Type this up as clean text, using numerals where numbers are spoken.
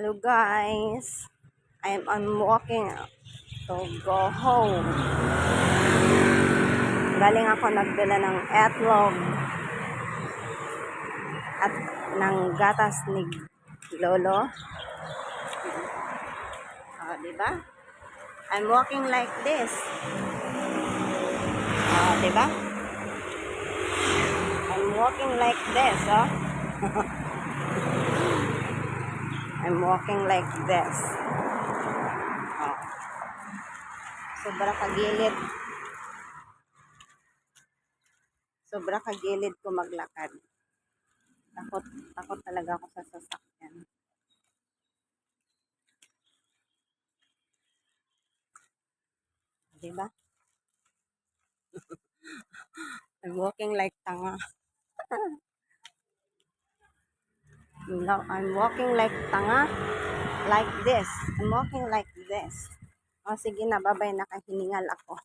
Hello guys, I'm walking to go home. Galing ako nagdala ng etlog at ng gatas ni Lolo. Diba? I'm walking like this. Diba? I'm walking like this, oh. I'm walking like this. Sobra kagilid. Sobra kagilid ko maglakad. Takot talaga ako sa sasakyan. Diba? I'm walking like tanga. I'm walking like tanga. Like this. I'm walking like this. O sige na, bye-bye, nakahiningal ako.